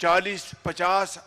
40-50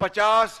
50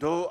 2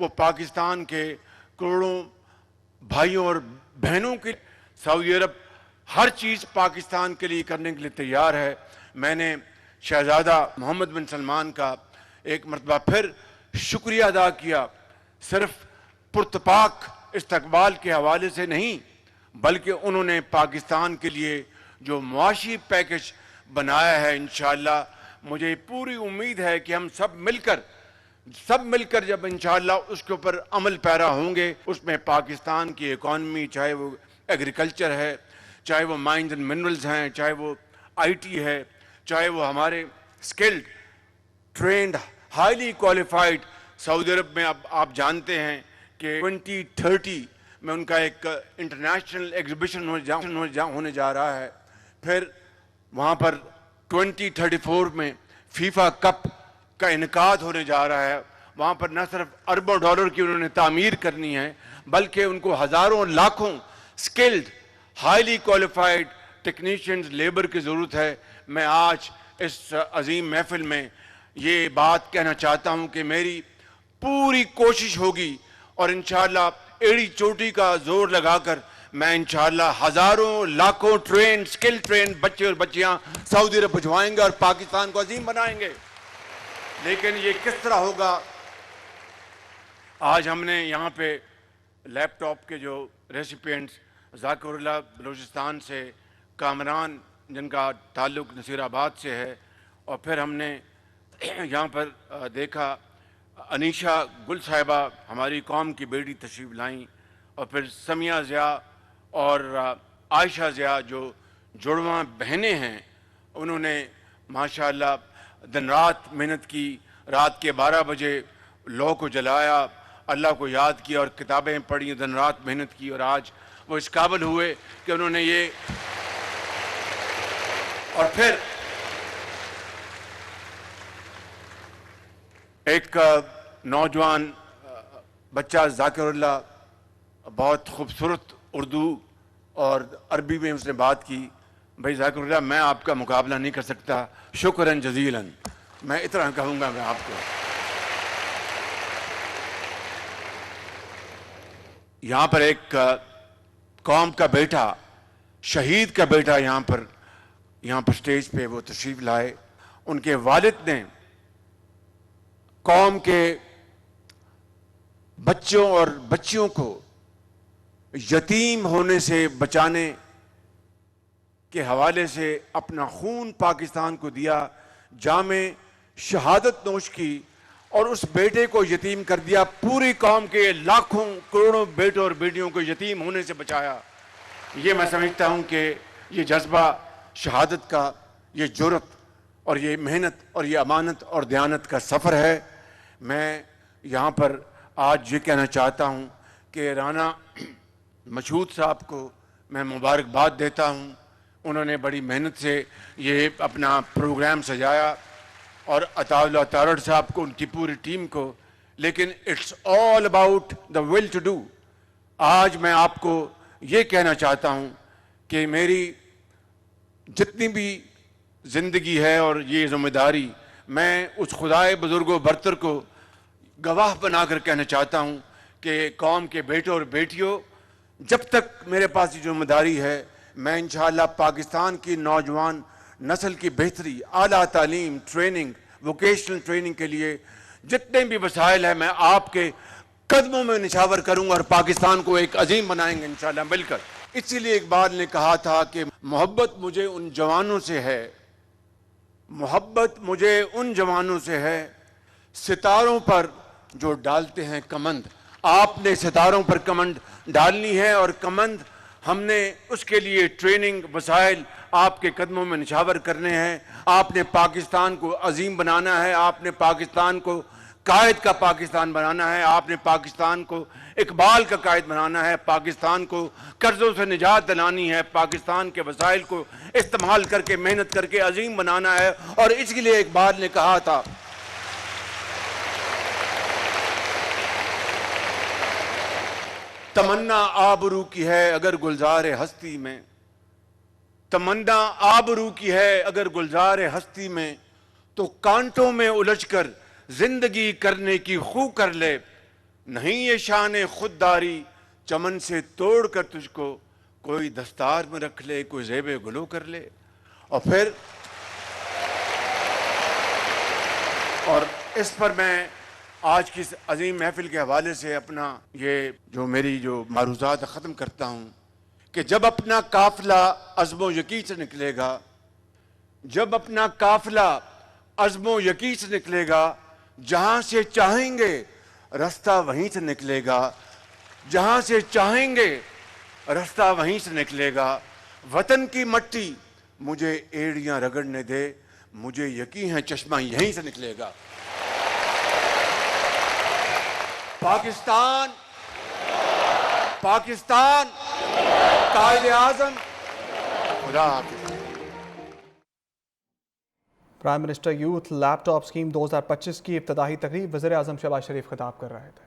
وہ پاکستان کے کروڑوں بھائیوں اور بہنوں کے سعودی عرب ہر چیز پاکستان کے لیے کرنے کے لیے تیار ہے۔ میں نے شہزادہ محمد بن سلمان کا ایک مرتبہ پھر شکریہ ادا کیا، صرف پرتپاک استقبال کے حوالے سے نہیں، بلکہ انہوں نے پاکستان کے لیے جو معاشی پیکج بنایا ہے، انشاءاللہ مجھے پوری امید ہے کہ ہم سب مل کر جب انشاءاللہ اس کے اوپر عمل پیرا ہوں گے، اس میں پاکستان کی اکانومی، چاہے وہ ایگریکلچر ہے، چاہے وہ مائنز اینڈ منرلز ہیں، چاہے وہ آئی ٹی ہے، چاہے وہ ہمارے اسکلڈ، ٹرینڈ، ہائیلی کوالیفائڈ سعودی عرب میں اب آپ جانتے ہیں کہ 2030 میں ان کا ایک انٹرنیشنل ایگزیبیشن ہونے جا رہا ہے، پھر وہاں پر 2034 میں فیفا کپ کا انعقاد ہونے جا رہا ہے۔ وہاں پر نہ صرف اربوں ڈالر کی انہوں نے تعمیر کرنی ہے، بلکہ ان کو ہزاروں لاکھوں skilled highly qualified technicians labour کی ضرورت ہے۔ میں آج اس عظیم محفل میں یہ بات کہنا چاہتا ہوں کہ میری پوری کوشش ہوگی اور انشاءاللہ ایڑی چوٹی کا زور لگا کر میں انشاءاللہ ہزاروں لاکھوں اسکل ٹرین بچے اور بچیاں سعودی عرب بھجوائیں گے اور پاکستان کو عظیم بنائیں گے۔ لیکن یہ کس طرح ہوگا؟ آج ہم نے یہاں پہ لیپ ٹاپ کے جو ریسیپینٹس ذاکر اللہ بلوچستان سے، کامران جن کا تعلق نصیر آباد سے ہے، اور پھر ہم نے یہاں پر دیکھا انیشا گل صاحبہ ہماری قوم کی بیٹی تشریف لائیں، اور پھر سمیہ ضیاء اور عائشہ ضیاء جو جڑواں بہنیں ہیں، انہوں نے ماشاءاللہ دن رات محنت کی، رات کے 12 بجے لو کو جلایا، اللہ کو یاد کیا اور کتابیں پڑھی، دن رات محنت کی، اور آج وہ اس قابل ہوئے کہ انہوں نے یہ، اور پھر ایک نوجوان بچہ ذاکر اللہ بہت خوبصورت اردو اور عربی میں اس نے بات کی، بھائی ذاکر اللہ میں آپ کا مقابلہ نہیں کر سکتا، شکراً جزیلاً، میں اتنا کہوں گا میں آپ کو۔ یہاں پر ایک قوم کا بیٹا، شہید کا بیٹا یہاں پر سٹیج پہ وہ تشریف لائے، ان کے والد نے قوم کے بچوں اور بچیوں کو یتیم ہونے سے بچانے کے حوالے سے اپنا خون پاکستان کو دیا، جامِ شہادت نوش کی اور اس بیٹے کو یتیم کر دیا، پوری قوم کے لاکھوں کروڑوں بیٹوں اور بیٹیوں کو یتیم ہونے سے بچایا۔ یہ میں سمجھتا ہوں کہ یہ جذبہ شہادت کا، یہ جرأت اور یہ محنت اور یہ امانت اور دیانت کا سفر ہے۔ میں یہاں پر آج یہ کہنا چاہتا ہوں کہ رانا مشہود صاحب کو میں مبارکباد دیتا ہوں، انہوں نے بڑی محنت سے یہ اپنا پروگرام سجایا، اور عطا اللہ تارڑ صاحب کو، ان کی پوری ٹیم کو، لیکن it's all about the will to do. آج میں آپ کو یہ کہنا چاہتا ہوں کہ میری جتنی بھی زندگی ہے اور یہ ذمہ داری، میں اس خدائے بزرگ و برتر کو گواہ بنا کر کہنا چاہتا ہوں کہ قوم کے بیٹوں اور بیٹیوں، جب تک میرے پاس یہ ذمہ داری ہے، میں انشاءاللہ پاکستان کی نوجوان نسل کی بہتری، اعلیٰ تعلیم، ٹریننگ، ووکیشنل ٹریننگ کے لیے جتنے بھی وسائل ہیں میں آپ کے قدموں میں نچھاور کروں گا اور پاکستان کو ایک عظیم بنائیں گے انشاءاللہ مل کر۔ اسی لیے اقبال نے کہا تھا کہ محبت مجھے ان جوانوں سے ہے، محبت مجھے ان جوانوں سے ہے، ستاروں پر جو ڈالتے ہیں کمند۔ آپ نے ستاروں پر کمند ڈالنی ہے، اور کمند ہم نے اس کے لیے ٹریننگ، وسائل آپ کے قدموں میں نچھاور کرنے ہیں۔ آپ نے پاکستان کو عظیم بنانا ہے، آپ نے پاکستان کو قائد کا پاکستان بنانا ہے، آپ نے پاکستان کو اقبال کا قائد بنانا ہے، پاکستان کو قرضوں سے نجات دلانی ہے، پاکستان کے وسائل کو استعمال کر کے محنت کر کے عظیم بنانا ہے۔ اور اس کے لیے اقبال نے کہا تھا، تمنا آبرو کی ہے اگر گلزار ہستی میں، تمنا آبرو کی ہے اگر گلزار ہستی میں، تو کانٹوں میں الجھ کر زندگی کرنے کی خو کر لے، نہیں یہ شان خودداری چمن سے توڑ کر تجھ کو کوئی دستار میں رکھ لے، کوئی زیب گلو کر لے. اور اس پر میں آج کی اس عظیم محفل کے حوالے سے اپنا یہ جو میری جو معروضات ختم کرتا ہوں کہ جب اپنا قافلہ عزم و یقین سے نکلے گا، جب اپنا قافلہ عزم و یقین سے نکلے گا، جہاں سے چاہیں گے رستہ وہیں سے نکلے گا، جہاں سے چاہیں گے رستہ وہیں سے نکلے گا. وطن کی مٹی مجھے ایڑیاں رگڑنے دے، مجھے یقین ہے چشمہ یہیں سے نکلے گا. پاکستان قائد اعظم. خدا حافظ. پرائم منسٹر یوتھ لیپ ٹاپ اسکیم 2025 کی افتتاحی تقریب وزیر اعظم شہباز شریف خطاب کر رہے تھے.